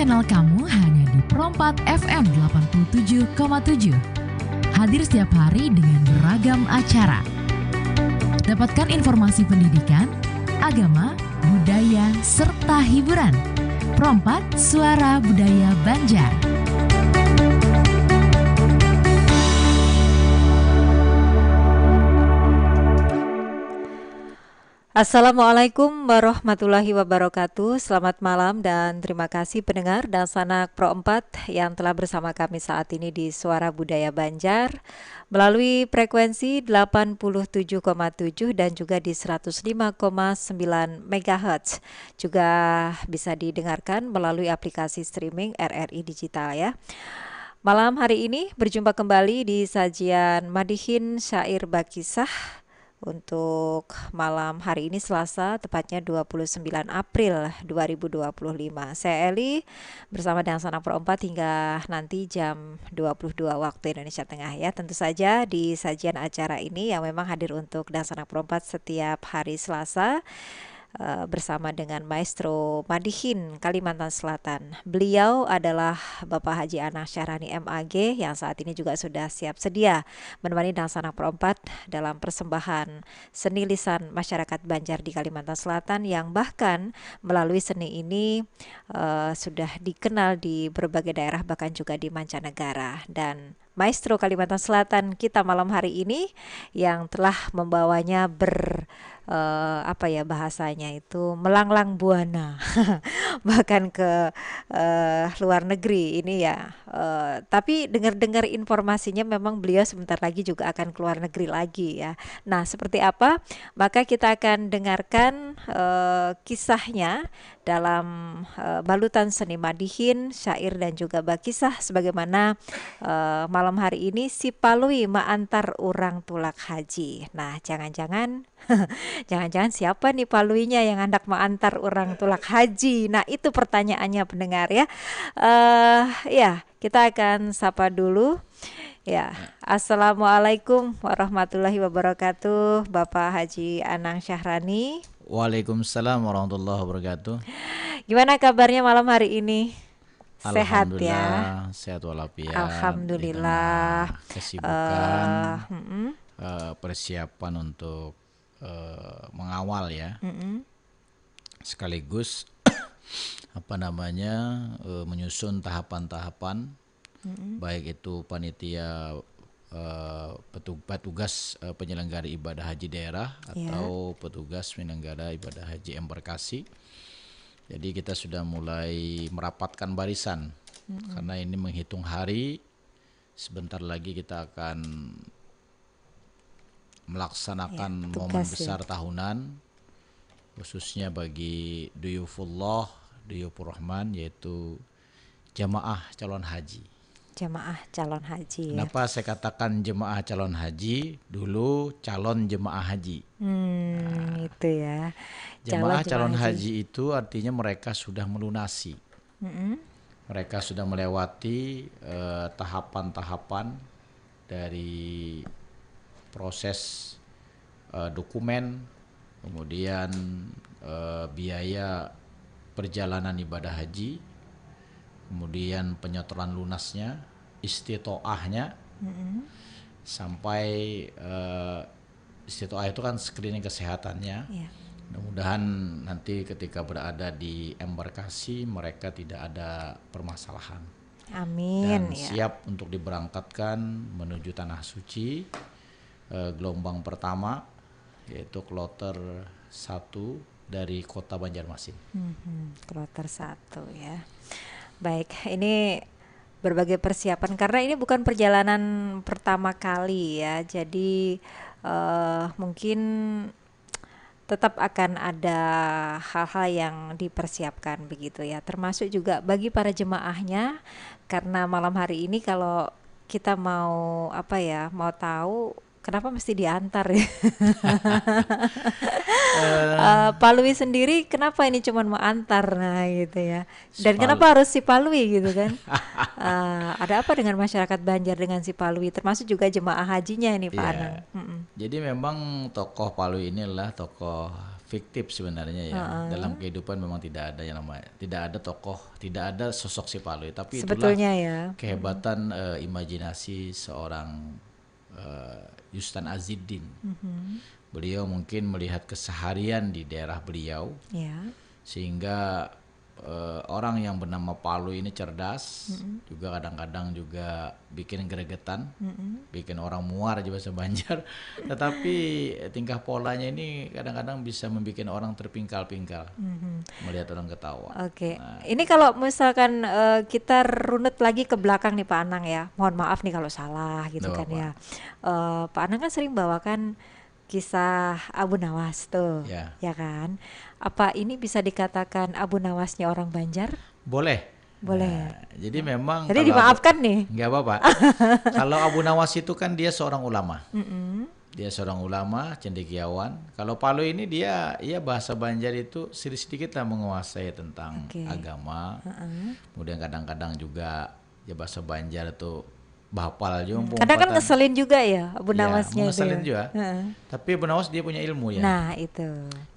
channel kamu hanya di Pro4 FM 87,7. Hadir setiap hari dengan beragam acara. Dapatkan informasi pendidikan, agama, budaya, serta hiburan. Pro4 Suara Budaya Banjar. Assalamualaikum warahmatullahi wabarakatuh. Selamat malam dan terima kasih pendengar dan sanak Pro4 yang telah bersama kami saat ini di Suara Budaya Banjar melalui frekuensi 87,7 dan juga di 105,9 MHz. Juga bisa didengarkan melalui aplikasi streaming RRI Digital ya. Malam hari ini berjumpa kembali di sajian Madihin Syair Bakisah untuk malam hari ini Selasa, tepatnya 29 April 2025. Saya Eli bersama dengan Sanak Pro 4 hingga nanti jam 22 waktu Indonesia Tengah ya. Tentu saja di sajian acara ini yang memang hadir untuk dan Sanak Pro 4 setiap hari Selasa bersama dengan Maestro Madihin Kalimantan Selatan. Beliau adalah Bapak Haji Anang Syahrani MAG yang saat ini juga sudah siap sedia menemani dan Sanak Pro 4 dalam persembahan seni lisan masyarakat Banjar di Kalimantan Selatan yang bahkan melalui seni ini sudah dikenal di berbagai daerah bahkan juga di mancanegara. Dan Maestro Kalimantan Selatan kita malam hari ini yang telah membawanya bahasanya itu melanglang buana bahkan ke luar negeri ini ya. Tapi dengar-dengar informasinya memang beliau sebentar lagi juga akan keluar negeri lagi ya. Nah, seperti apa? Maka kita akan dengarkan kisahnya dalam balutan seni Madihin, syair dan juga bakisah sebagaimana malam hari ini si Palui ma'antar urang tulak haji. Nah, jangan-jangan siapa nih paluinya yang hendak mengantar orang tulak haji? Nah, itu pertanyaannya pendengar ya. Ya, kita akan sapa dulu. Ya, Assalamualaikum warahmatullahi wabarakatuh, Bapak Haji Anang Syahrani. Waalaikumsalam warahmatullahi wabarakatuh. Gimana kabarnya malam hari ini? Sehat ya? Sehat walafiat. Alhamdulillah. Kesibukan, persiapan untuk mengawal ya, sekaligus menyusun tahapan-tahapan, baik itu panitia petugas penyelenggara ibadah haji daerah atau petugas penyelenggara ibadah haji embarkasi. Jadi kita sudah mulai merapatkan barisan karena ini menghitung hari. Sebentar lagi kita akan melaksanakan momen besar tahunan khususnya bagi Duyufullah, Duyufur Rahman, yaitu jemaah calon haji. Jemaah calon haji. Kenapa saya katakan jemaah calon haji? Dulu calon jemaah haji. Itu ya. Jemaah calon haji itu artinya mereka sudah melunasi. Mereka sudah melewati tahapan-tahapan dari proses dokumen, kemudian biaya perjalanan ibadah haji, kemudian penyetoran lunasnya, istitoahnya, sampai istitoah itu kan screening kesehatannya. Mudah-mudahan nanti ketika berada di embarkasi mereka tidak ada permasalahan. Amin. Dan siap untuk diberangkatkan menuju tanah suci. Gelombang pertama yaitu kloter 1 dari kota Banjarmasin. Kloter 1 ya. Baik, ini berbagai persiapan karena ini bukan perjalanan pertama kali ya. Jadi mungkin tetap akan ada hal-hal yang dipersiapkan begitu ya. Termasuk juga bagi para jemaahnya karena malam hari ini kalau kita mau mau tahu kenapa mesti diantar ya? Palui sendiri kenapa ini cuma mau antar, nah gitu ya. Dan kenapa harus si Palui gitu kan? Ada apa dengan masyarakat Banjar dengan si Palui, termasuk juga jemaah hajinya ini Pak Anang? Jadi memang tokoh Palui ini adalah tokoh fiktif sebenarnya ya. Dalam kehidupan memang tidak ada yang namanya, tidak ada tokoh, tidak ada sosok si Palui. Tapi Sebetulnya itulah ya. kehebatan imajinasi seorang Yustan Aziddin. Beliau mungkin melihat keseharian di daerah beliau, Ya. sehingga orang yang bernama Palu ini cerdas, juga kadang-kadang juga bikin gregetan, bikin orang muar aja bahasa Banjar. Tetapi tingkah polanya ini kadang-kadang bisa membuat orang terpingkal-pingkal melihat orang ketawa. Oke. Ini kalau misalkan kita runut lagi ke belakang nih Pak Anang ya. Mohon maaf nih kalau salah gitu Nggak kan apa-apa. ya. Pak Anang kan sering bawakan kisah Abu Nawas tuh, Ya. ya kan? Apa ini bisa dikatakan Abu Nawasnya orang Banjar? Boleh. Boleh. Jadi memang Jadi kalau dimaafkan nih. nggak apa-apa. Kalau Abu Nawas itu kan dia seorang ulama. Dia seorang ulama, cendekiawan. Kalau Palu ini dia bahasa Banjar itu sedikit lah menguasai tentang Oke. agama. Kemudian kadang-kadang juga ya bahasa Banjar itu bahapal juga. Kadang kan umpatan. ngeselin juga ya Abu Ya, Nawasnya itu. ngeselin Ya. juga. Heeh. Tapi Abu Nawas dia punya ilmu ya. Nah, itu.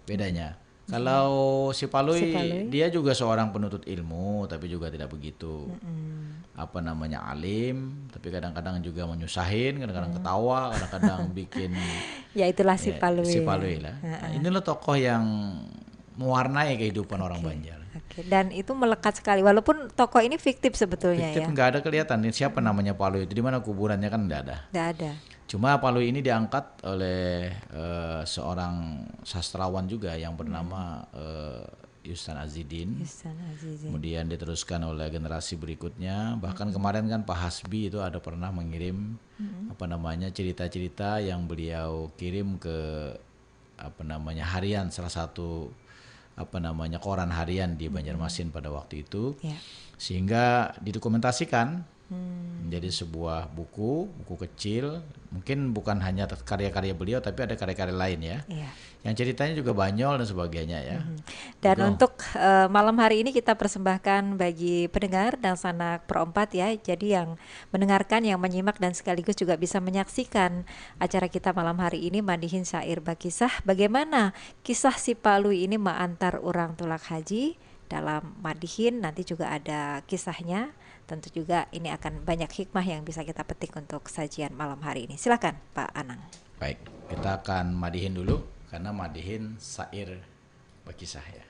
Bedanya. Kalau si Palui, Si Palui. dia juga seorang penuntut ilmu, tapi juga tidak begitu apa namanya alim, tapi kadang-kadang juga menyusahin, kadang-kadang ketawa, kadang-kadang bikin Ya itulah si ya, Palui. si ya. Palui lah. Nah, inilah tokoh yang mewarnai kehidupan orang Banjar. Oke. Dan itu melekat sekali. Walaupun tokoh ini fiktif sebetulnya Fiktif ya. nggak ada kelihatan nih siapa namanya Palui itu, di mana kuburannya kan nggak ada. Nggak ada. Cuma Palui ini diangkat oleh seorang sastrawan juga yang bernama Yustan Aziddin. Yustan Azizin. Kemudian diteruskan oleh generasi berikutnya. Bahkan kemarin kan Pak Hasbi itu ada pernah mengirim apa namanya cerita-cerita yang beliau kirim ke apa namanya harian, salah satu apa namanya koran harian di Banjarmasin pada waktu itu. Ya. Sehingga didokumentasikan menjadi sebuah buku kecil, mungkin bukan hanya karya-karya beliau tapi ada karya-karya lain ya, Iya. yang ceritanya juga banyol dan sebagainya ya. Dan Betul. untuk malam hari ini kita persembahkan bagi pendengar dan sanak Pro 4 ya. Jadi yang mendengarkan, yang menyimak dan sekaligus juga bisa menyaksikan acara kita malam hari ini Madihin Syair Bakisah. Bagaimana kisah si Palui ini mengantar orang tulak haji dalam Madihin, nanti juga ada kisahnya. Tentu juga ini akan banyak hikmah yang bisa kita petik untuk sajian malam hari ini. Silakan Pak Anang. Baik, kita akan madihin dulu karena madihin syair Bakisah ya.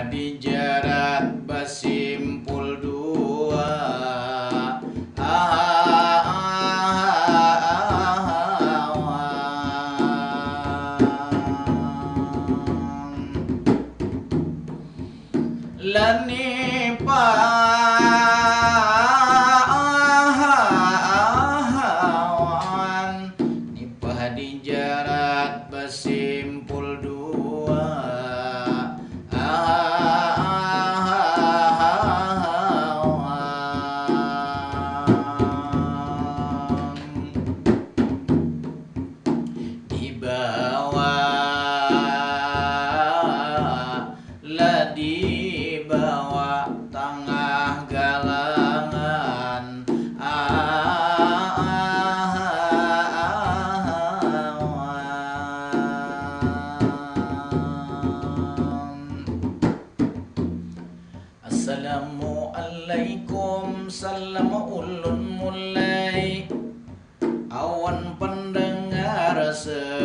Dijarat basimpul dua lani pahawan nipah dijarat basimpul dua dibawa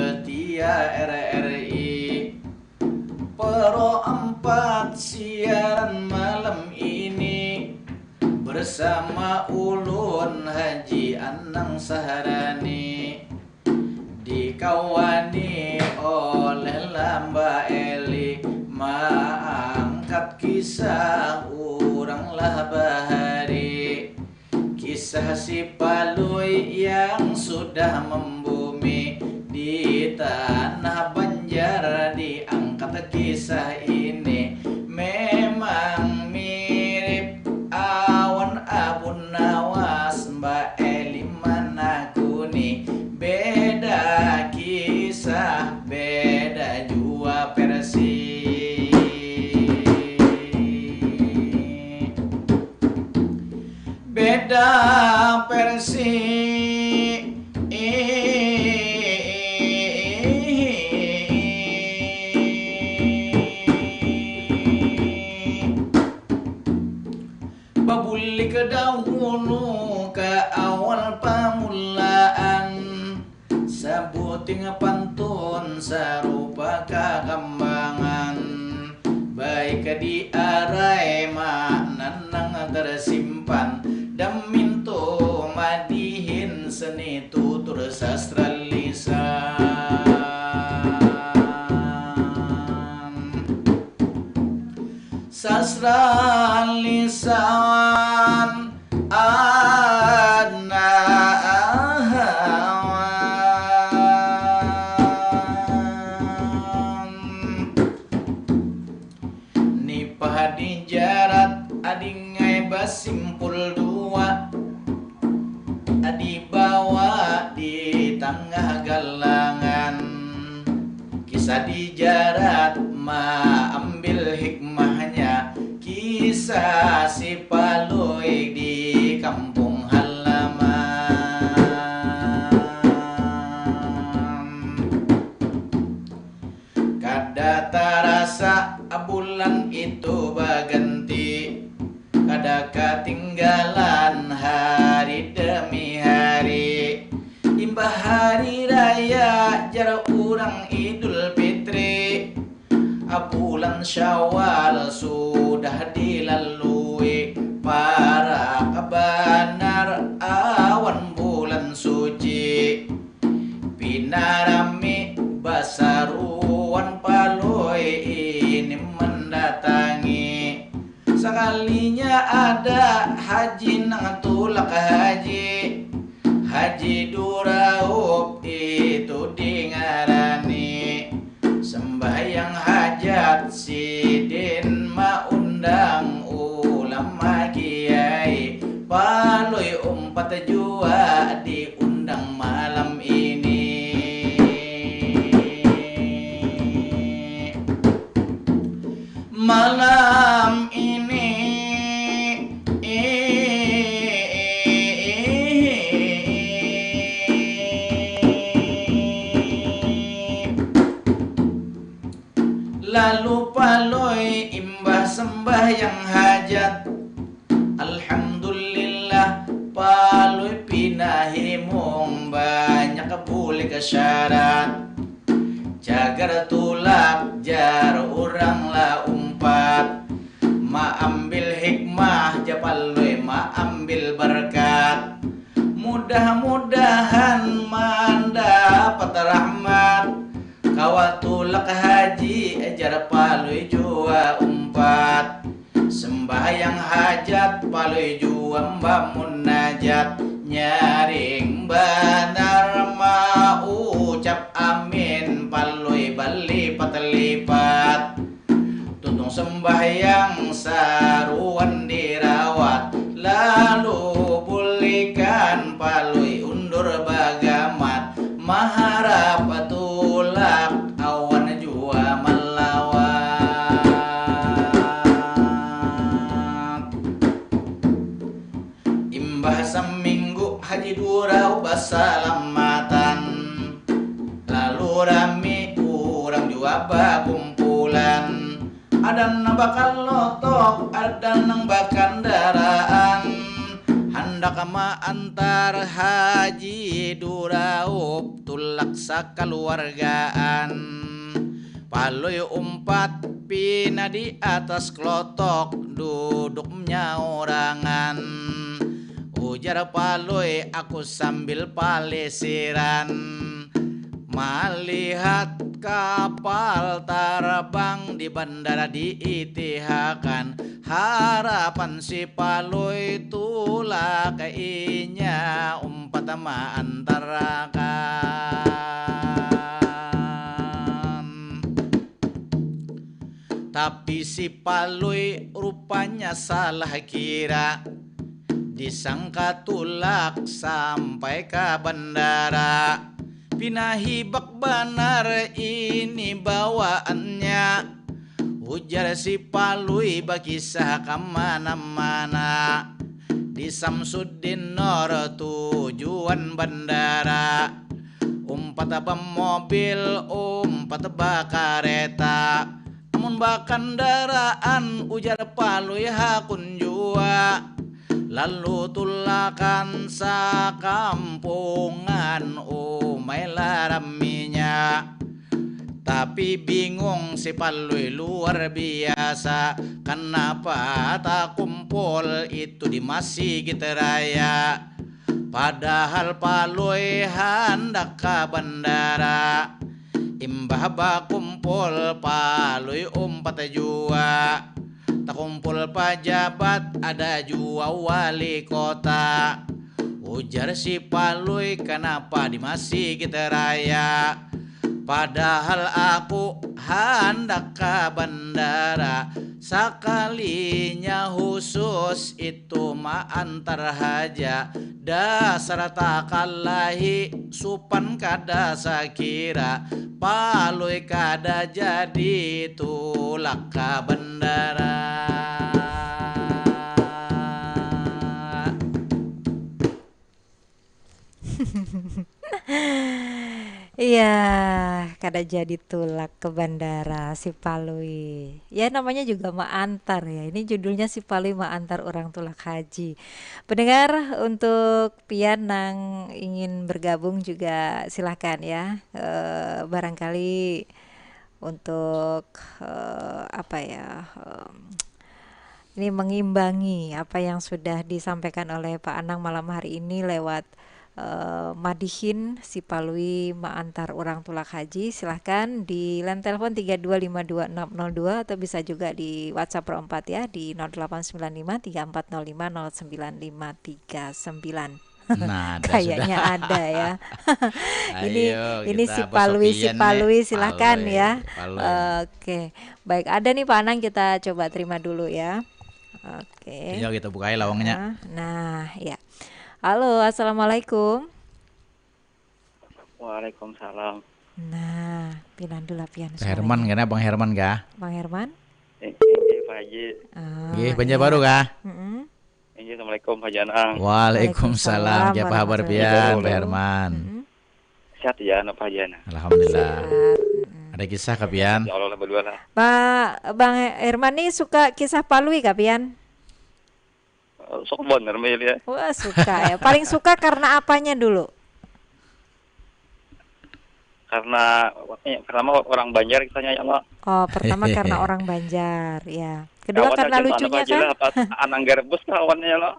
setia RRI Pro 4 siaran malam ini bersama Ulun Haji Anang Saharani, dikawani oleh Lamba Eli, mengangkat kisah urang lah bahari, kisah si Palui yang sudah membumi di tanah Banjar. Diangkat kisah ini memang mirip awan Abu Nawas, Mbak Eli Manakuni. Beda kisah, beda jua versi. Beda versi. Babuli ke dahulu ke awal pamulaan, sabuting pantun sarupa kagambangan, baik di arai makna nang tersimpan, daminto madihin seni tutur sastra lisan. Sastra lisan nipah dijarat adingai basimpul dua, dibawa di tengah galangan, kisah dijarat ambil hikmahnya, kisah si Palui di kampung halaman. Kada terasa bulan itu berganti, kada ketinggalan hari demi hari, imbah hari raya jar urang Idul Fitri, bulan Syawal sudah dilalui, para kabanar awan bulan suci, pinarami basaruan Palui ini mendatangi, sekalinya ada haji nang tulak haji, Haji Duraup itu dingarani, sembahyang hajat sidin maundang ulama kiai, Palui 4 jua diundang malam ini. Malam ini lalu Palui imbah sembahyang hajat, alhamdulillah Palui pinahimung banyak boleh kesyarat, jagar tulak jar urang lah umpat, ma ambil hikmah ja Palui ma ambil berkat, mudah-mudahan mendapat rahmat, kawatulak haji ajar Palui jua umpat, sembahyang hajat Palui jua bangun najat, nyaring banar mau ucap amin Palui berlipat-lipat, tuntung sembahyang saruan dirawat, lalu pulihkan Palui undur bagamat, maharap tulak awan jua melawat. Imbah seminggu Haji Durau basalamatan, lalu rame urang jua bakumpulan, ada nang bakal lotok, ada nang bakal daraan, hendak kama antar haji duraup tulak sakaluargaan paloy umpat pina di atas klotok duduknya orangan ujar paloy aku sambil palesiran melihat kapal terbang di bandara diitihakan harapan si paloy tulak kainya umpat ma antarakan tapi si paloy rupanya salah kira disangka tulak sampai ke bandara pinahibak benar ini bawaannya ujar si paloy bakisah kemana-mana di Samsudin Nor tujuan bandara umpat abang mobil umpat bakareta namun bakandaraan ujar paloy hakun jua lalu tulakan sakampungan umay laraminya tapi bingung si paloy luar biasa kenapa tak kumpul itu di Masjid Raya padahal paloy hendak ke bandara imbah bakumpul paloy umpat jua tak kumpul pejabat ada jua wali kota ujar si paloy kenapa di Masjid Raya padahal aku hendak ke bandara sekalinya khusus itu ma antar haja dasar takalahi supan kada sakira paloy kada jadi tulak ke bandara. Iya, kada jadi tulak ke bandara si paloy. Ya namanya juga ma antar ya. Ini judulnya si paloy ma antar orang tulak haji. Pendengar untuk pian nang ingin bergabung juga silahkan ya. Barangkali untuk apa ya? Ini mengimbangi apa yang sudah disampaikan oleh Pak Anang malam hari ini lewat madihin si paloy ma antar orang tulak haji. Silahkan di line telepon 3252602 atau bisa juga di WhatsApp Pro 4 ya di 089534059539. Nah, Kayaknya ada ya. Ayo, ini kita si besok paloy pian silahkan Paloy, ya. Paloy. Oke, baik ada nih Pak Anang, kita coba terima dulu ya. Oke. Yuk kita bukain lawangnya. Nah, ya. Halo, assalamualaikum. Waalaikumsalam. Nah, pinan dulu pian. Pak Herman kan Bang Herman kah? Bang Herman. Pak Haji. Nggih, Banjarbaru kah? Assalamualaikum Pak Janang. Waalaikumsalam. Ya kabar pian Pak Herman? Sehat ya Pak Jana. Alhamdulillah. Ada kisah kah pian? Ya Allah berdua lah. Bang Herman nih suka kisah paloy kah pian? Sok bener Mil ya. Wah, suka ya. Paling suka karena apanya dulu? Karena orang Banjar kisahnya ya Allah. Oh, pertama karena orang Banjar, ya. Kedua karena lucunya kan? Anang Garbus kawannya ya Allah.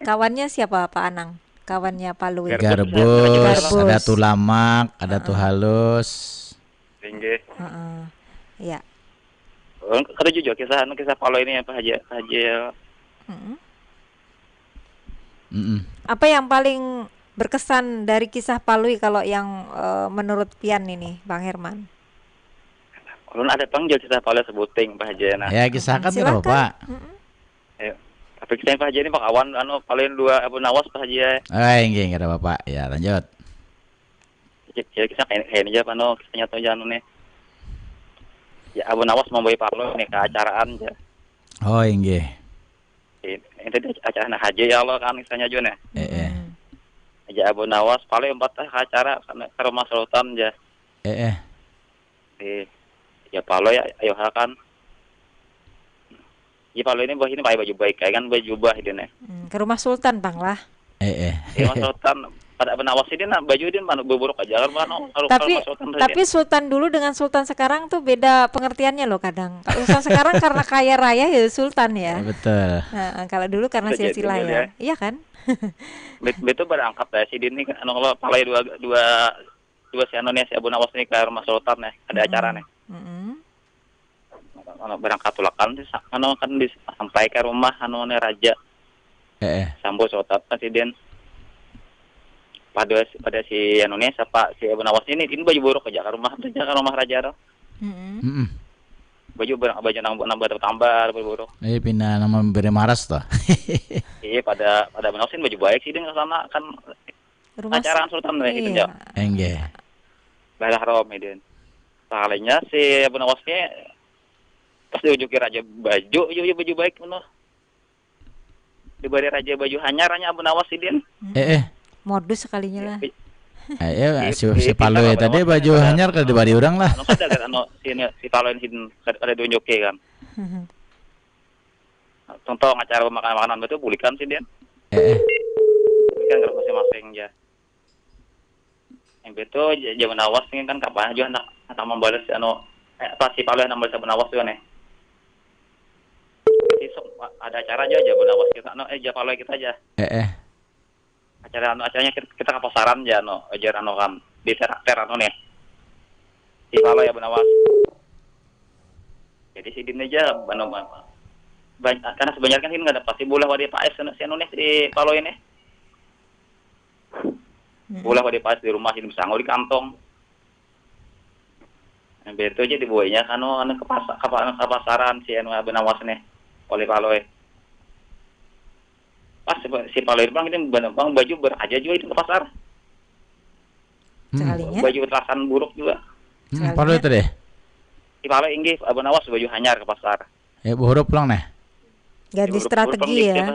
Kawannya siapa Pak Anang? Kawannya paloy. Garbus, ada Tulamak, ada Tuhalus. Tinggi. Ya. Kada jujur kisah paloy ini Pak Haji ya. Apa yang paling berkesan dari kisah paloy kalau yang menurut pian ini, Bang Herman? Kalau ada panggil kisah paloy sebuting Pak Haji nah. Ya kisahkan terus Pak. Ayo. Tapi kisah Pak Haji ini Pak Awan paling dua Abu Nawas Pak Haji ya. Nggih, enggak ada Bapak. Ya, lanjut. Ya kisah kayak ini aja Pak kisahnya tuh jangan nih. Ya Abu Nawas membawa paloy nih ke acaraan aja. Oh, nggih. Ini acara haji ya Allah kan kisahnya juga nih. Aja Abu Nawas paling 4 acara ke rumah sultan aja. Ya paloy ayo kan. Ya kalau ini pakai baju baik kayak kan baju bah ini. Ke rumah Sultan Bang lah. Rumah Sultan pada penawas ini baju ini mana buruk aja kan Tapi Sultan dulu dengan Sultan sekarang tuh beda pengertiannya loh kadang. Kalau Sultan sekarang karena kaya raya ya Sultan ya. Betul. Nah, kalau dulu karena silsilah ya. Iya kan? Betul berangkat ya si Dini kan kalau palai dua si Indonesia Abu Nawas ini ke rumah Sultan ya ada acara nih. Berangkat tulakan kan sampai ke rumah raja. Sambo Sultan presiden. Pada si Indonesia Pak si Abu Nawas ini baju buruk aja ke rumah raja. Baju nambah tambah buruk. Pindah nama beri maras tuh. Iya pada Abu Nawas ini baju baik sih dia ke sana kan Rumah acara Sultan gitu ya. Enggak. Balah Rom ini. Soalnya si Abu Nawas ini pas diunjukin raja baju baik benar. Diberi raja baju hanyarnya Abu Nawas ini. Modus sekalinya lah. Si Palo ya tadi baju hanyar kalau dibari orang lah. Si Palo ini ada diunjukin kan. Contoh acara makanan betul bulikan sih dia. Bulikan kalau masing-masing ya. Yang betul Abu Nawas ini kan kapan aja anak membalas si Palo yang membalas Abu Nawas tuh nih. Ada acara aja Abu Nawas kita Palo kita aja. Acaranya kita ke pasaran ya kan di teran nih. Si Palo ya Abu Nawas. Jadi si Din aja karena sebenarnya kan ini nggak ada pasti boleh wadi Pak si Indonesia di Palo ini. Boleh wadi Pak di rumah ini besang di kantong. Yang betul aja dibuainya kan ke pasaran si Abu Nawas nih oleh Palo. Pas si Palo itu bang baju beraja juga itu ke pasar. Sekalinya. Baju terasan buruk juga. Palo itu deh. Si Palo inggih Abu Nawas baju hanyar ke pasar. Buruk pulang nih. Ganti strategi ya.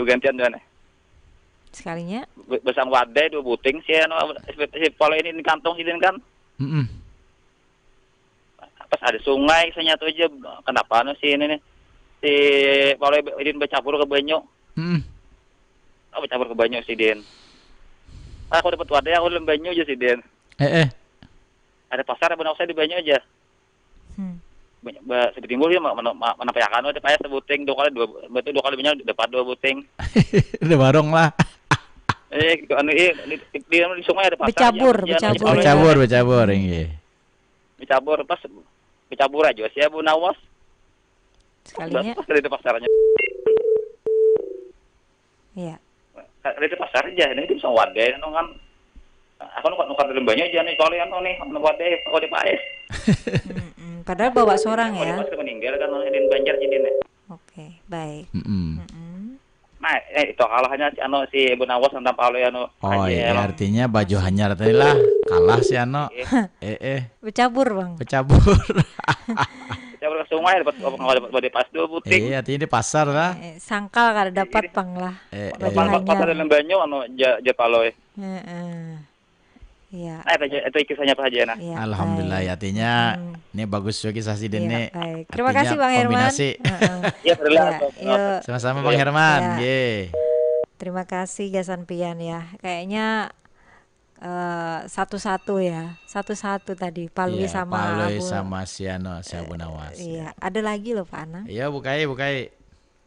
Gantian doang. Sekalinya. Besang wadai 2 buting si Palo ini di kantong ini kan. Pas ada sungai saya nyatu aja kenapa si ini nih. Si Palo ini bercampur ke banyu. Bercampur ke banyu si Din. Aku dapat wadai aku dalam banyu aja si Din. Ada pasar Abu Nawas di banyu aja. Seperti timbul ya mana payakan ada payah sebuting 2 kali banyak dapat 2 buting. Udah barong lah. Di sungai ada pasar. Becabur ini. Becabur pas becabur aja si Abu Nawas. Sekalinya. Pas dari pasarnya. Iya. Dari pasar aja ini bisa wadai kan. Aku nukar dalam banyak aja nih kalian nih wadai kode paes. Padahal bawa seorang ya. Pas meninggal kan di Banjar jadi nih. Oke, baik. Nah, itu kalahnya si Abu Nawas tentang Palo ya artinya baju hanyar tadi lah kalah si Bercabur bang. Bercabur ke sungai dapat pas 2 buting. Artinya di pasar lah. Sangkal kada dapat bang lah. Pasar dalam banyu Palo. Iya. Itu kisahnya Pak Haji. Ya, alhamdulillah baik. artinya ini bagus juga kisah si Dene. Baik. Terima kasih Bang Herman. Sama-sama Bang Herman. Terima kasih Gasan Pian ya. Kayaknya satu-satu ya. Satu-satu tadi Palui sama si Abu Nawas. Iya, ada lagi loh Pak Anang. Iya, bukai.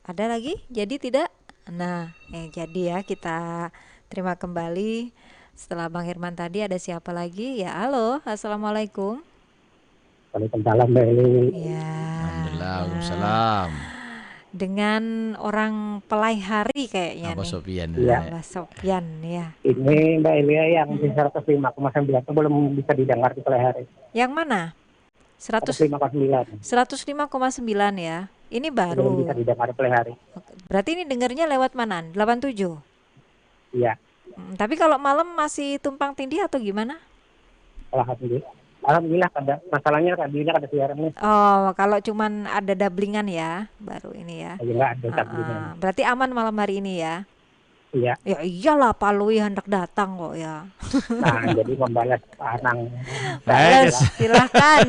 Ada lagi? Jadi tidak. Nah, jadi ya kita terima kembali. Setelah Bang Herman tadi ada siapa lagi? Ya, halo. Assalamualaikum. Waalaikumsalam Mbak Eli. Ya. Alhamdulillah, waalaikumsalam. Dengan orang pelai hari kayaknya Abah nih. Sofian. Abah Sofian ya. Ini Mbak Eli yang di 105,9 itu belum bisa didengar di pelai hari. Yang mana? 105,9. 105,9 ya. Ini baru. Belum bisa didengar di pelai hari. Berarti ini dengarnya lewat mana? 87? Iya. Tapi kalau malam masih tumpang tindih atau gimana? Alhamdulillah ada. Masalahnya tadinya ada siarannya. Oh, kalau cuman ada dablingan ya, baru ini ya. Enggak ada dablingan. Berarti aman malam hari ini ya? Iya. Ya iyalah Pak Lui hendak datang kok ya. Nah, jadi membalas Pak Anang. Balas, Yes. silahkan.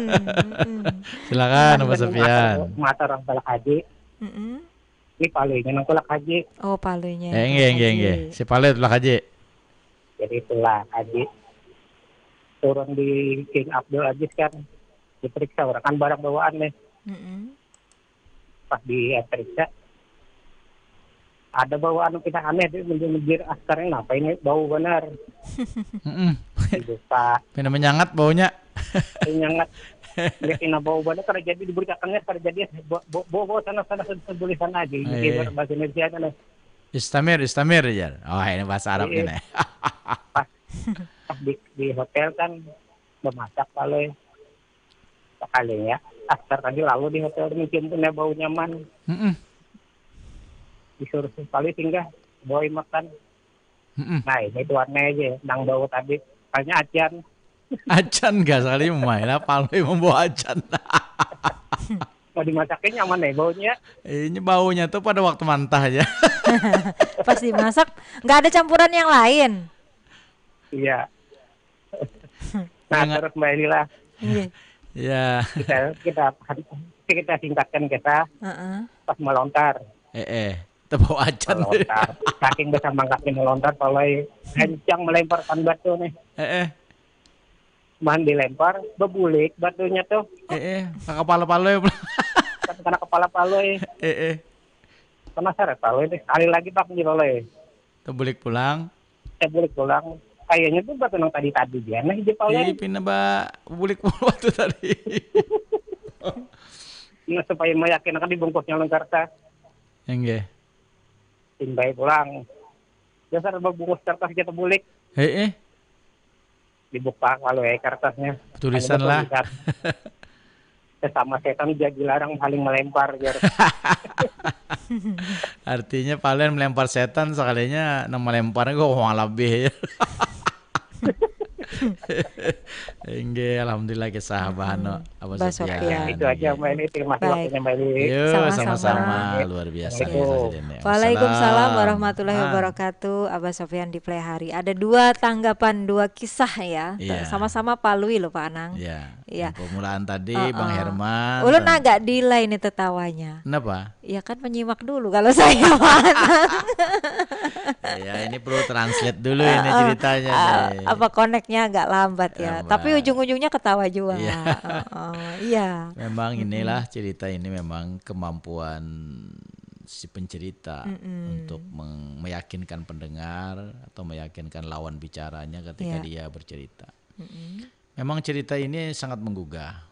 Silakan Pak Sofian. Mata orang tolak haji. Mm-mm. Ini paling yang tolak haji. Oh Pak Luinya. Enggak. Si Palet lah aja. Jadi itulah haji. Turun di King Abdul Aziz kan. Diperiksa orang kan barang bawaan nih. Mm-mm. Pas diperiksa. Ada bawaan yang kita aneh. Dia menjir askarnya. Kenapa ini bau benar. Dibuka. Pina menyangat baunya. Nyangat. Dia kena bau benar. Karena jadi diberitakannya. Karena jadi bawa sana sebuli sana aja. Ini bahasa Indonesia kan. Istamir ya. Oh ini bahasa Arabnya nih. Pas di hotel kan memasak kalau sekalinya askar tadi lalu di hotel mencium punya bau nyaman disuruh sekali singgah bawa makan. Nah ini tuannya aja nang bau tadi kayaknya acan. Acan gak sekali main lah Palu membawa acan. Mau dimasaknya nyaman nih baunya. Ini baunya tuh pada waktu mantah aja. Pas dimasak nggak ada campuran yang lain. Iya. Nah terus Mbak Elila Ya. kita singkatkan kita pas melontar. Itu bau acan. Melontar. Saking bersama kaki melontar kalau kencang melemparkan batu nih. Man dilempar, bebulik batunya tuh. Kepala Palu. Karena kepala Palu. Penasaran Palu ini. Kali lagi Pak Njilole. Terbulik pulang. Saya bulik pulang. Kayaknya tuh batu yang tadi dia. Nah hijau Palu. Iya pindah bulik pulang waktu tadi. Nah supaya meyakinkan dibungkusnya lengkar tas. Enggak. Timbai pulang. Dasar bungkus kertas kita bulik. Dibuka kalau kertasnya. Tulisan lah. Sesama setan jadi larang paling melempar. Artinya paling melempar setan sekalinya nama lemparnya gue malah lebih ya. Enggak, alhamdulillah kisah Bahano Abah Sofian. Itu aja Mbak Eli, terima kasih waktunya Mbak Eli. Yuk sama-sama luar biasa. Waalaikumsalam warahmatullahi wabarakatuh. Abah Sofian di Play Hari. Ada 2 tanggapan, 2 kisah ya. Sama-sama Pak Lui loh Pak Anang. Iya. Pemulaan tadi Bang Herman. Ulun agak delay nih tertawanya. Kenapa? Ya kan menyimak dulu kalau saya Pak Anang. Ya ini perlu translate dulu ini ceritanya. Apa koneknya agak lambat ya. Tapi ujung-ujungnya ketawa juga. Iya. Memang inilah cerita ini memang kemampuan si pencerita untuk meyakinkan pendengar atau meyakinkan lawan bicaranya ketika dia bercerita. Memang cerita ini sangat menggugah.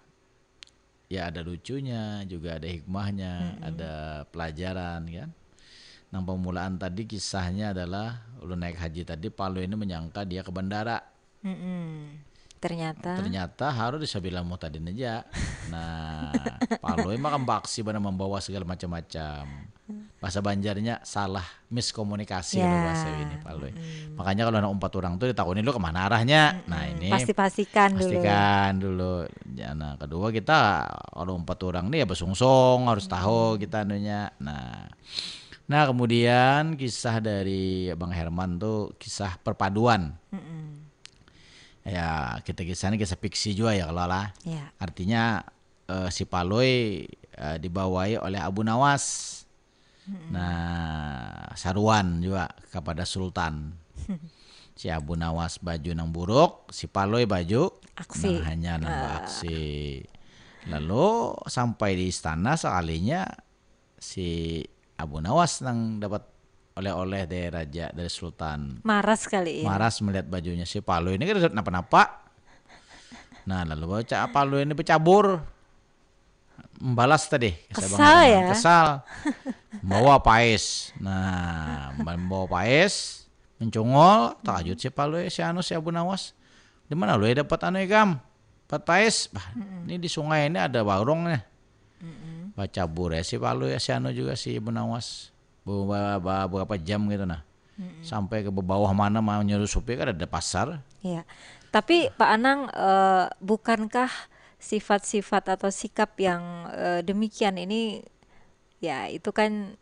Ya ada lucunya, juga ada hikmahnya, ada pelajaran kan. Nah pemulaan tadi kisahnya adalah lu naik haji tadi Palu ini menyangka dia ke bandara. Ternyata harus disabilang mau tadi aja. Nah Palu ini makan baksi pada membawa segala macam-macam. Bahasa Banjarnya salah miskomunikasi bahasa ini Palu. Makanya kalau ada 4 orang tuh ditakutin lu kemana arahnya. Nah ini pastikan dulu. Ya, nah kedua kita kalau 4 orang nih ya bersungsung harus tahu kita anunya. Nah kemudian kisah dari Bang Herman tuh kisah perpaduan. Ya kita kisahnya kisah fiksi juga ya kalau lah. Artinya si Paloi dibawahi oleh Abu Nawas. Nah saruan juga kepada Sultan. Si Abu Nawas baju nang buruk, si Paloi baju aksi. Hanya nang aksi. Lalu sampai di istana sekalinya si Abu Nawas nang dapat oleh-oleh dari raja, dari sultan. Maras kali ya. Maras melihat bajunya si Palu ini kan kenapa-napa. Nah lalu baca Palu ini bercabur. Membalas tadi. Kesal. Bawa paes. Nah membawa paes. Mencungol. Takjub si Palu si Abu Nawas. Di mana lu ya dapat ikam? Dapat paes. Ini di sungai ini ada warungnya. Baca bure si Palu si juga si Ibu Nawas beberapa jam gitu sampai ke bawah mana mau nyusupi kan ada pasar. Iya. Tapi Pak Anang bukankah sifat-sifat atau sikap yang demikian ini ya itu kan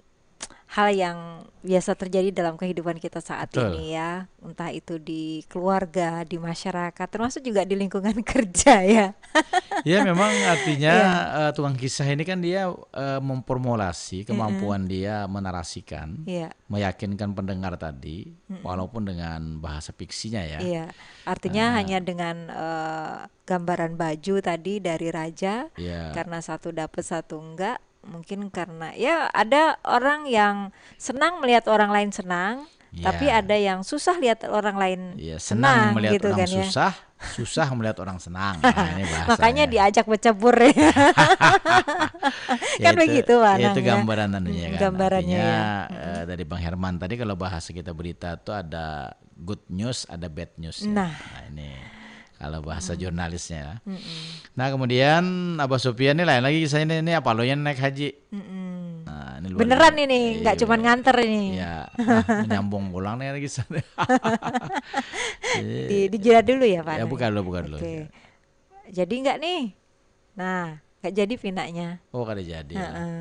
hal yang biasa terjadi dalam kehidupan kita saat Betul. ini ya, entah itu di keluarga, di masyarakat, termasuk juga di lingkungan kerja ya. Ya memang artinya Iya. tukang kisah ini kan dia memformulasi kemampuan dia menarasikan, Iya, meyakinkan pendengar tadi, walaupun dengan bahasa fiksinya ya. iya. Artinya hanya dengan gambaran baju tadi dari raja, Ya, karena satu dapat satu enggak, mungkin karena ya ada orang yang senang melihat orang lain senang, tapi ya, ada yang susah lihat orang lain ya, senang senang melihat gitu orang kan ya. susah, susah melihat orang senang. Nah, ini bahasanya. Makanya diajak bercebur ya. Ya Kan begitu Pak Anang itu ya. gambaran anunya kan. Gambarannya Artinya ya. dari Bang Herman tadi kalau bahasa kita berita tuh ada good news, ada bad news. Ya. Nah. Nah ini kalau bahasa jurnalisnya. Nah kemudian Abah Sufyan ini lain lagi kisahnya ini apa lo yang naik haji. Nah, ini luar Beneran biasa. ini, nggak Iya, cuma nganter ini. Ya, nah, menyambung pulang nih lagi sana. Dijeda dulu ya Pak Ya Anang. bukan dulu. Oke. Jadi nggak nih? Nah, nggak jadi pinaknya. Oh kada jadi ya. Heeh.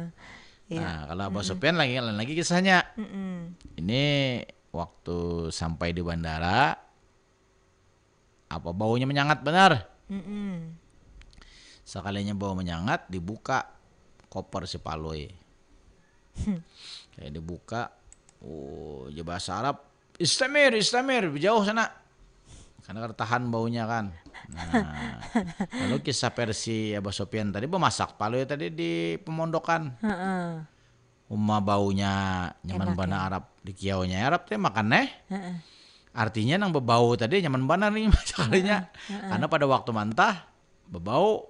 Ya. Nah kalau Abah Sufyan lain lagi kisahnya. Mm-mm. Ini waktu sampai di bandara, apa baunya menyengat benar. Mm-mm. Sekalinya bau menyengat, dibuka koper si Paloi. Kayak dibuka, oh, ya bahasa Arab, istamir, jauh sana. Karena tahan baunya kan. Nah, lalu kisah versi Abah Sofyan tadi memasak Paloi tadi di pemondokan. Heeh. Baunya nyaman Enak bana ya. Arab di kiaunya Arab teh makan neh. Heeh. Artinya nang bebau tadi nyaman benar nih sekalinya. Karena pada waktu mantah bebau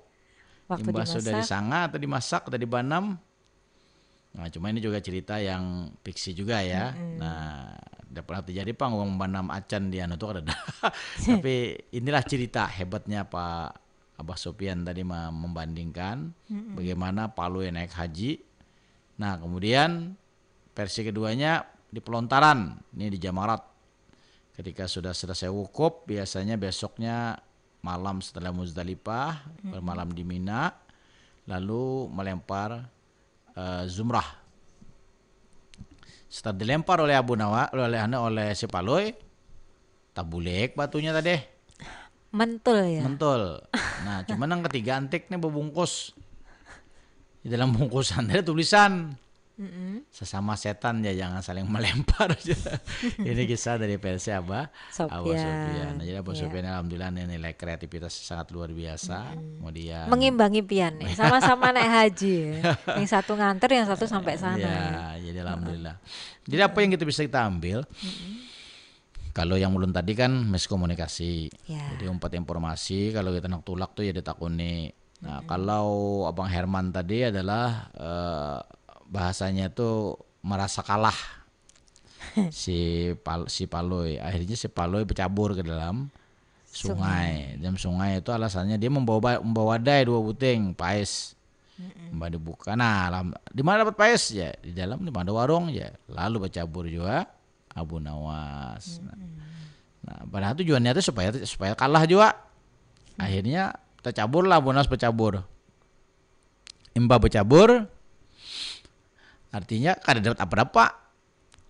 Waktu imbas sudah dimasak. disanga atau dimasak atau dibanam. Nah, cuma ini juga cerita yang fiksi juga ya. Nah, tidak pernah terjadi Pak ngomong banam acan di anu tuh ada. Tapi inilah cerita hebatnya Pak Abah Sofyan tadi membandingkan bagaimana Paloi naik haji. Nah, kemudian versi keduanya di pelontaran, ini di Jamarat. Ketika sudah selesai wukuf, biasanya besoknya malam setelah Muzdalifah, bermalam di Mina, lalu melempar zumrah. Setelah dilempar oleh Abu Nawa, oleh si Paloi, tabulek batunya tadi, Mentul ya. mentul. Nah, cuman yang ketiga antiknya berbungkus. Di dalam bungkusan ada tulisan sesama setan ya jangan saling melempar. Ini kisah dari versi Abah Sofyan. Nah, jadi Abah Sofyan alhamdulillah nilai kreativitas sangat luar biasa. Kemudian Mengimbangi pian nih, sama-sama naik haji ya. Yang satu nganter, yang satu sampai sana ya. ya, jadi alhamdulillah. Jadi apa yang bisa kita ambil? Kalau yang ulun tadi kan miskomunikasi. Ya. Jadi umpat informasi kalau kita nak tulak tuh ya ditakuni. Nah, kalau Abang Herman tadi adalah bahasanya tuh merasa kalah si Paloi. Akhirnya si Paloi bercabur ke dalam sungai. Dalam sungai itu alasannya dia membawa wadai 2 buting pais. Mbak dibuka. Nah, di mana dapat pais ya? Di dalam di mana warung ya. Lalu bercabur juga Abu Nawas. Nah, padahal tujuannya itu supaya kalah juga. Akhirnya tercabur lah Abu Nawas bercabur. Imba bercabur. Artinya kada dapat apa-apa.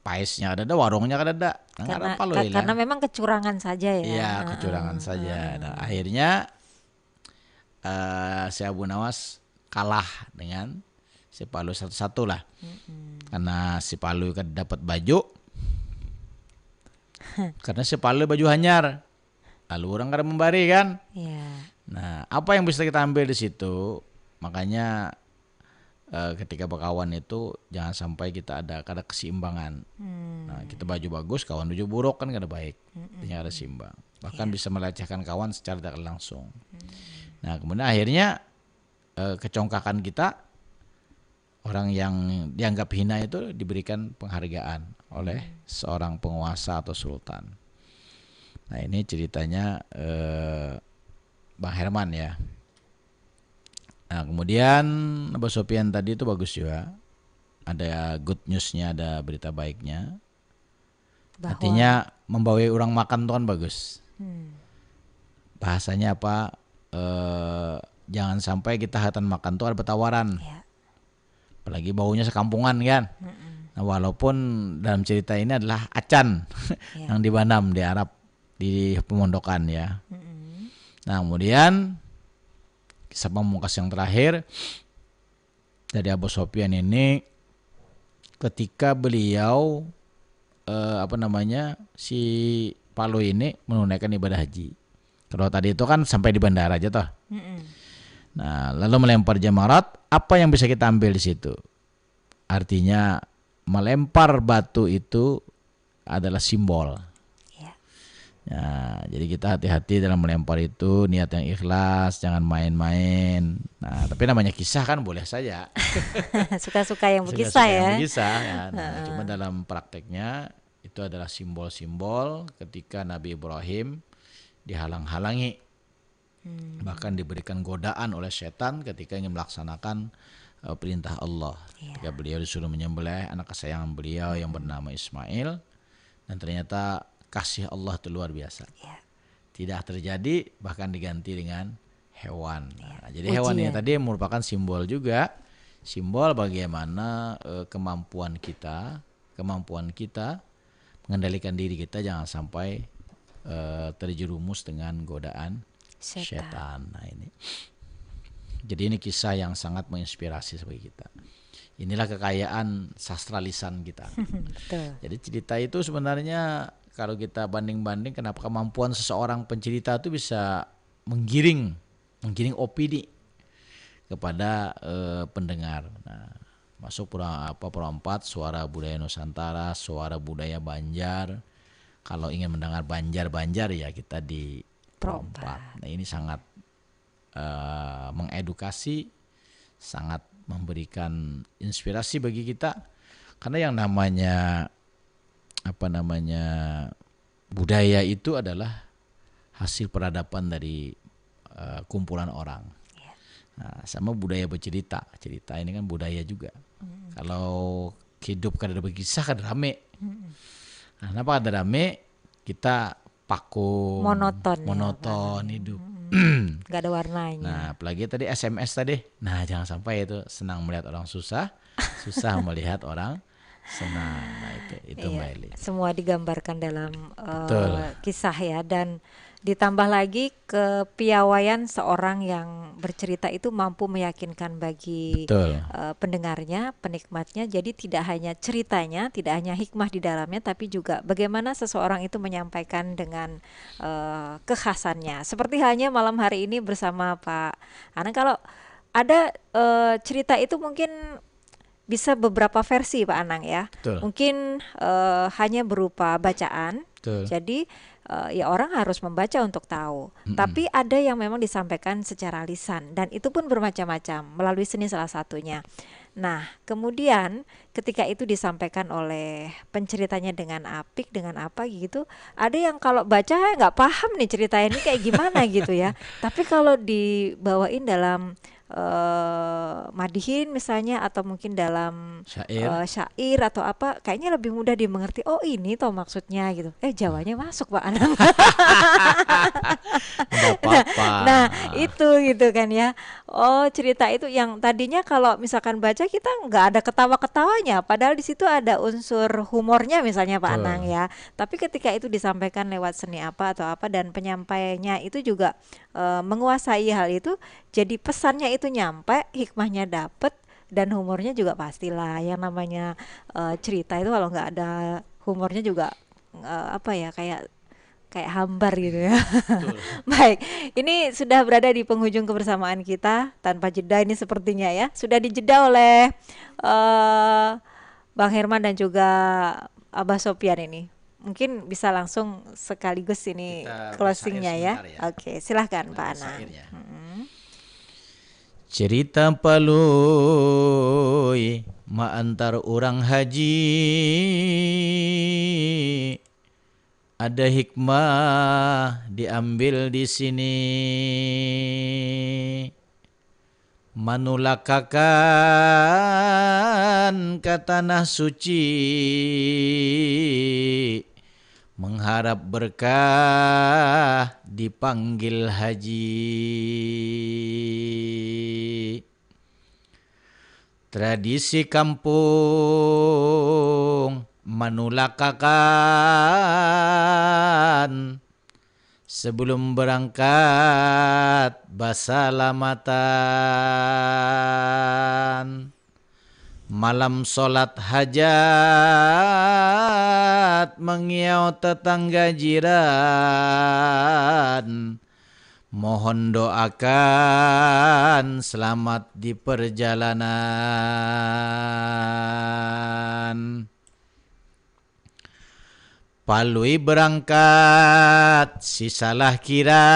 Paisnya kada ada, warungnya kada ada. Karena memang kecurangan saja ya. Iya, kecurangan saja. Nah, akhirnya si Abu Nawas kalah dengan si Paloi 1-1 lah. Karena si Paloi kan dapat baju. Karena si Paloi baju hanyar. Lalu orang kada membari kan. Iya. Nah, apa yang bisa kita ambil di situ? Makanya ketika berkawan itu jangan sampai kita ada keseimbangan. Nah, kita baju bagus, kawan baju buruk kan kada baik. Artinya ada seimbang. Bahkan bisa melecehkan kawan secara tidak langsung. Nah, kemudian akhirnya kecongkakan kita, orang yang dianggap hina itu diberikan penghargaan oleh seorang penguasa atau sultan. Nah, ini ceritanya Bang Herman ya. Nah, kemudian Abah Sofyan tadi itu bagus juga. Ada good newsnya, ada berita baiknya. Artinya membawa orang makan itu kan bagus. Bahasanya apa? Jangan sampai kita hatan makan tuh ada pertawaran. Ya. Apalagi baunya sekampungan kan. Nah, walaupun dalam cerita ini adalah acan yang di Banam di Arab di pemondokan ya. Nah, kemudian kisah pamungkas yang terakhir dari Abu Sofyan ini ketika beliau si Palu ini menunaikan ibadah haji. Kalau tadi itu kan sampai di bandara aja toh. Nah, lalu melempar jamarat, apa yang bisa kita ambil di situ? Artinya melempar batu itu adalah simbol. Ya, jadi kita hati-hati dalam melempar itu, niat yang ikhlas, jangan main-main. Nah, tapi namanya kisah kan boleh saja. Suka-suka yang berkisah ya. Yang berkisah, ya. Nah, cuma dalam prakteknya itu adalah simbol-simbol ketika Nabi Ibrahim dihalang-halangi, bahkan diberikan godaan oleh setan ketika ingin melaksanakan perintah Allah. Ketika beliau disuruh menyembelih anak kesayangan beliau yang bernama Ismail, dan ternyata kasih Allah itu luar biasa. Tidak terjadi, bahkan diganti dengan hewan. Nah, jadi hewan ini tadi merupakan simbol juga, simbol bagaimana kemampuan kita mengendalikan diri kita jangan sampai terjerumus dengan godaan setan. Nah, ini. Jadi ini kisah yang sangat menginspirasi bagi kita. Inilah kekayaan sastra lisan kita. Betul. Jadi cerita itu sebenarnya kalau kita banding-banding kenapa kemampuan seseorang pencerita itu bisa menggiring opini kepada pendengar. Nah, masuk Pro 4 Suara Budaya Nusantara, Suara Budaya Banjar. Kalau ingin mendengar Banjar ya kita di Pro 4. Nah, ini sangat mengedukasi, sangat memberikan inspirasi bagi kita, karena yang namanya budaya itu adalah hasil peradaban dari kumpulan orang. Nah, sama budaya bercerita ini kan budaya juga. Kalau hidup kada berkisah kada rame. Nah, kenapa kada rame? Kita paku monoton hidup. Gak ada warnanya. Nah, apalagi tadi SMS tadi. Nah, jangan sampai itu senang melihat orang susah melihat orang senang. Nah, itu Mbak Eli. Semua digambarkan dalam kisah ya, dan ditambah lagi kepiawaian seorang yang bercerita itu mampu meyakinkan bagi pendengarnya, penikmatnya. Jadi tidak hanya ceritanya, tidak hanya hikmah di dalamnya, tapi juga bagaimana seseorang itu menyampaikan dengan kekhasannya. Seperti halnya malam hari ini bersama Pak Anang, kalau ada cerita itu mungkin bisa beberapa versi Pak Anang ya. Mungkin hanya berupa bacaan. Jadi ya orang harus membaca untuk tahu. Tapi ada yang memang disampaikan secara lisan, dan itu pun bermacam-macam melalui seni salah satunya. Nah, kemudian ketika itu disampaikan oleh penceritanya dengan apik, dengan apa gitu, ada yang kalau baca nggak paham nih cerita ini kayak gimana gitu ya. Tapi kalau dibawain dalam madihin misalnya, atau mungkin dalam syair atau apa, kayaknya lebih mudah dimengerti. Oh, ini toh maksudnya gitu. Jawanya masuk Pak Anang. Nah, itu gitu kan ya. Oh, cerita itu yang tadinya kalau misalkan baca kita nggak ada ketawa-ketawanya, padahal di situ ada unsur humornya misalnya Pak Anang ya. Tapi ketika itu disampaikan lewat seni apa atau apa, dan penyampaiannya itu juga menguasai hal itu, jadi pesannya itu nyampe, hikmahnya dapet, dan humornya juga pastilah. Yang namanya cerita itu kalau nggak ada humornya juga kayak hambar gitu ya. Baik, ini sudah berada di penghujung kebersamaan kita tanpa jeda ini sepertinya ya. Sudah dijeda oleh Bang Herman dan juga Abah Sofyan ini. Mungkin bisa langsung sekaligus ini closingnya ya. Oke, silahkan Pak Anang. Cerita Palui ma antar orang haji, ada hikmah diambil di sini. Manulakakan ke tanah suci, mengharap berkah dipanggil haji. Tradisi kampung manulakakan sebelum berangkat basalamatan. Malam sholat hajat mengiau tetangga jiran, mohon doakan selamat di perjalanan. Palui berangkat si salah kira,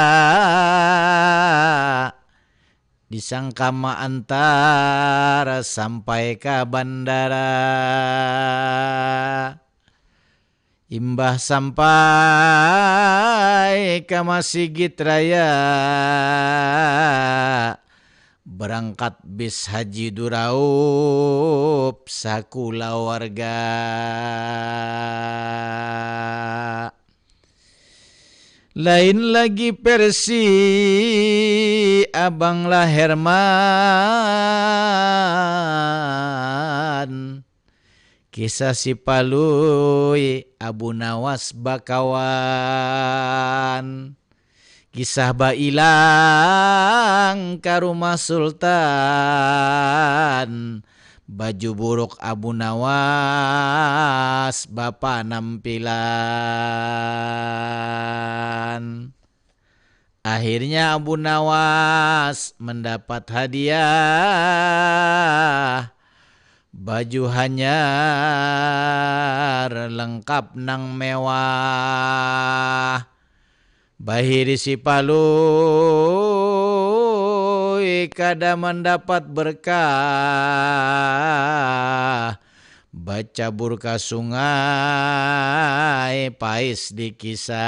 disangka ma antara sampai ke bandara. Imbah sampai ke Masjid Raya, berangkat bis haji Duraup sakula warga. Lain lagi versi Abang Laherman, kisah si Palui Abu Nawas Bakawan, kisah Bailang ke rumah Sultan, baju buruk Abu Nawas Bapak nampilan. Akhirnya Abu Nawas mendapat hadiah, baju hanyar lengkap nang mewah. Bahiri si Palui kada mendapat berkah, baca burka sungai pais di kisah.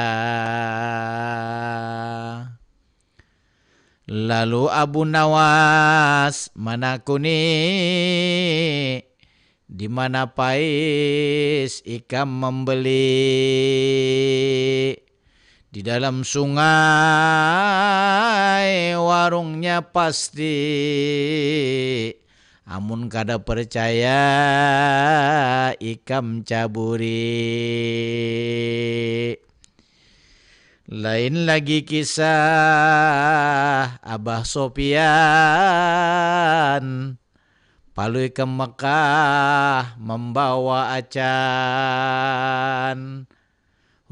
Lalu Abu Nawas menakuni, di mana pais ikam membeli. Di dalam sungai warungnya pasti, amun kada percaya ikam caburi. Lain lagi kisah Abah Sopian, palui ke Mekah membawa acan.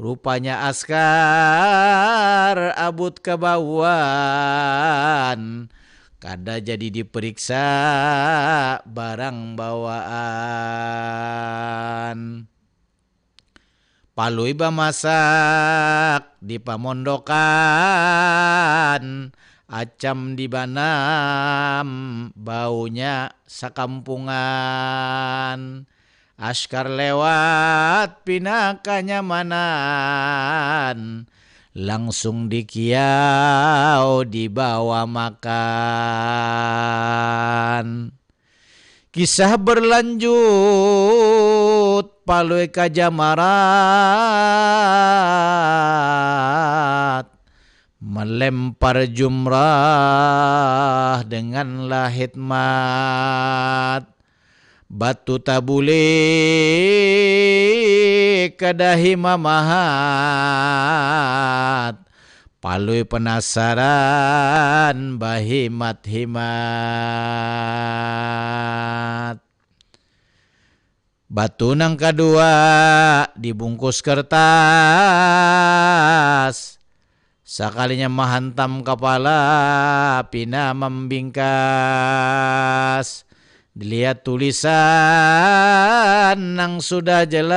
Rupanya askar abut kebauan, kada jadi diperiksa barang bawaan. Palui bamasak di pamondokan, acam di banam baunya sakampungan. Askar lewat pindah kenyamanan, langsung dikiau dibawa makan. Kisah berlanjut palui ka Jamarat, melempar jumrah dengan lahitmat. Batu tabuli kadahi mamahat, palui penasaran bahimat-himat. Batu nang kedua dibungkus kertas, sakalinya menghantam kepala pina membingkas. Dilihat tulisan nang sudah jelas,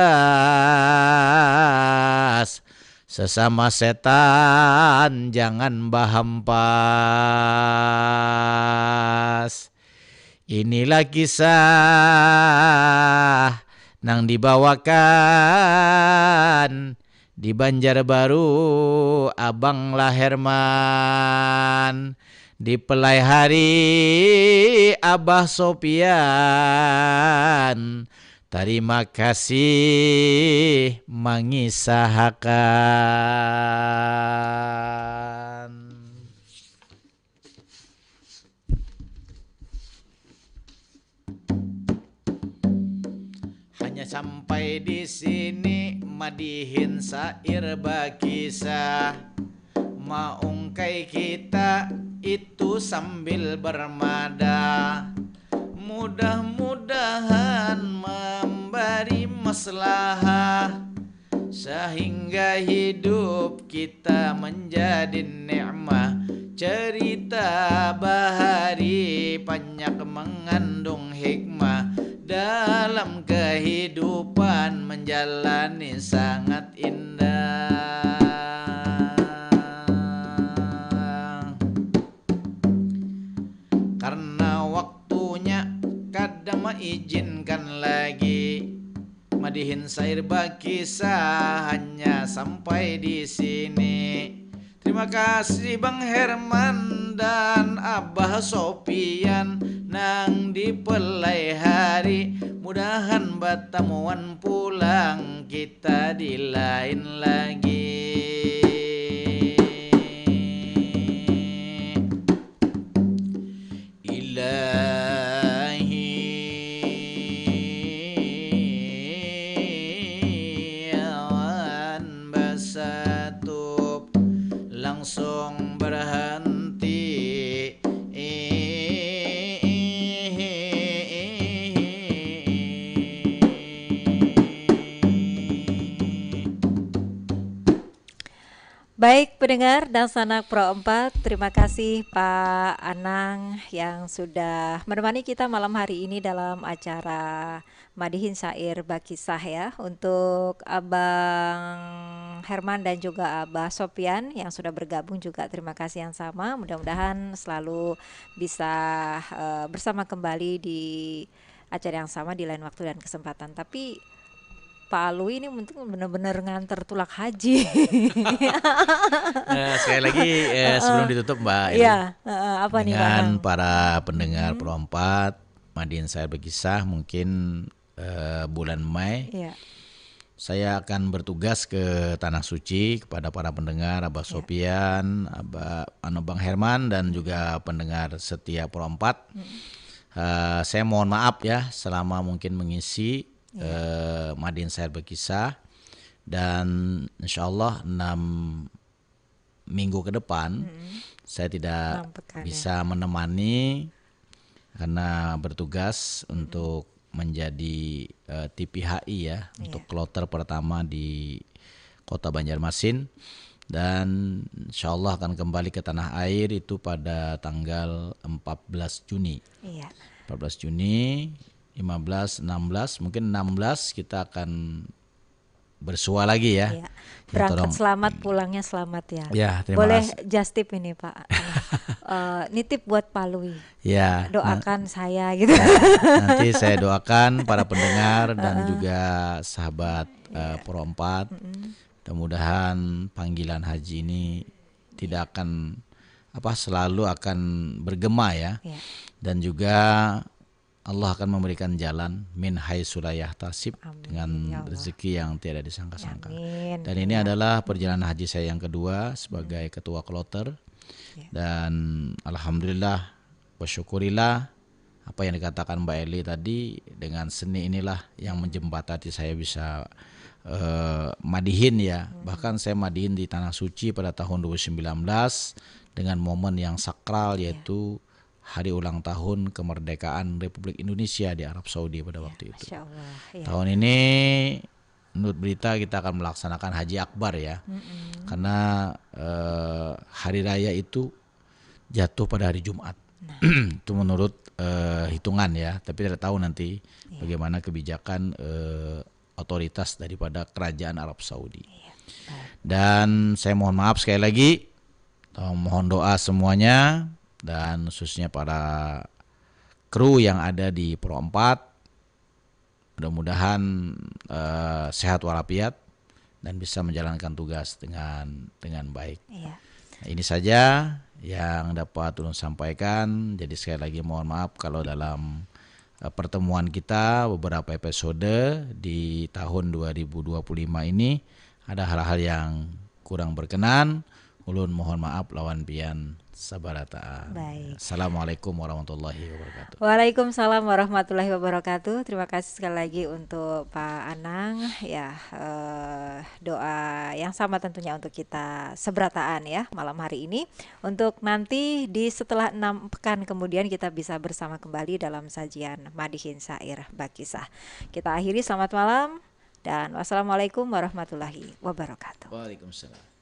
sesama setan jangan bahampas. Inilah kisah nang dibawakan di Banjarbaru Abang Laherman, di pelai hari Abah Sopian. Terima kasih mengisahkan. Hanya sampai di sini madihin sair bakisah, maungkai kita itu sambil bermada, mudah-mudahan memberi maslahah sehingga hidup kita menjadi nikmah. Cerita bahari banyak mengandung hikmah, dalam kehidupan menjalani sangat indah. Karena waktunya kadang mengizinkan lagi, madihin sair bakisah hanya sampai di sini. Terima kasih Bang Herman dan Abah Sopian nang di pelai hari, mudahan batamuan pulang kita di lain lagi. Ilahi awan basatub langsung berhenti. Baik pendengar dan sanak Pro 4, terima kasih Pak Anang yang sudah menemani kita malam hari ini dalam acara Madihin Sair Bakisah ya. Untuk Abang Herman dan juga Abah Sopian yang sudah bergabung juga terima kasih yang sama. Mudah-mudahan selalu bisa bersama kembali di acara yang sama di lain waktu dan kesempatan. Tapi Pak Alwi ini mungkin benar-benar nganter tulak haji. Sekali lagi sebelum ditutup Mbak, Iya, apa nih Pak dengan Anang? para pendengar Pro 4 Madihin Sair Bakisah mungkin bulan Mei Iya, saya akan bertugas ke Tanah Suci kepada para pendengar Abah Sopian, Bang Herman dan juga pendengar setia Pro 4. Saya mohon maaf ya selama mungkin mengisi Madihin Sair Bakisah, dan insya Allah 6 minggu ke depan saya tidak 6 pekan bisa menemani karena bertugas untuk menjadi TPHI ya, untuk kloter pertama di Kota Banjarmasin, dan insya Allah akan kembali ke tanah air itu pada tanggal 14 Juni. Iya. 14 Juni, 15, 16, mungkin 16 kita akan bersua lagi ya. Iya. Ya, Berangkat tolong. selamat, pulangnya selamat ya. Ya, terima Boleh kasih. just tip ini Pak. Nitip buat Pak Lui. Ya, Doakan saya gitu. nanti saya doakan para pendengar dan juga sahabat Pro 4. Mudah-mudahan panggilan haji ini tidak akan selalu akan bergema ya. Iya. Dan juga Allah akan memberikan jalan min haitsu la yahtasib, Amin, dengan ya Allah. rezeki yang tidak disangka-sangka. Amin. Dan ini adalah perjalanan haji saya yang kedua sebagai ketua kloter. Dan alhamdulillah wa syukurillah apa yang dikatakan Mbak Eli tadi, dengan seni inilah yang menjembatani saya bisa madihin ya. Bahkan saya madihin di Tanah Suci pada tahun 2019 dengan momen yang sakral, yaitu hari ulang tahun kemerdekaan Republik Indonesia di Arab Saudi pada waktu itu. Masya Allah. Ya. Tahun ini menurut berita kita akan melaksanakan Haji Akbar ya. Karena hari raya itu jatuh pada hari Jumat. Itu menurut hitungan ya, tapi tidak tahu nanti bagaimana kebijakan otoritas daripada kerajaan Arab Saudi. Dan saya mohon maaf sekali lagi, mohon doa semuanya, dan khususnya para kru yang ada di Pro 4, mudah-mudahan sehat walafiat dan bisa menjalankan tugas dengan baik. Iya. Nah, ini saja yang dapat ulun sampaikan. Jadi sekali lagi mohon maaf kalau dalam pertemuan kita beberapa episode di tahun 2025 ini ada hal-hal yang kurang berkenan. Ulun mohon maaf lawan pian sabarataan. Baik. Assalamualaikum warahmatullahi wabarakatuh. Waalaikumsalam warahmatullahi wabarakatuh. Terima kasih sekali lagi untuk Pak Anang ya, doa yang sama tentunya untuk kita seberataan ya malam hari ini. Untuk nanti di setelah 6 pekan kemudian kita bisa bersama kembali dalam sajian Madihin Syair Bakisah. Kita akhiri, selamat malam dan wassalamualaikum warahmatullahi wabarakatuh. Waalaikumsalam.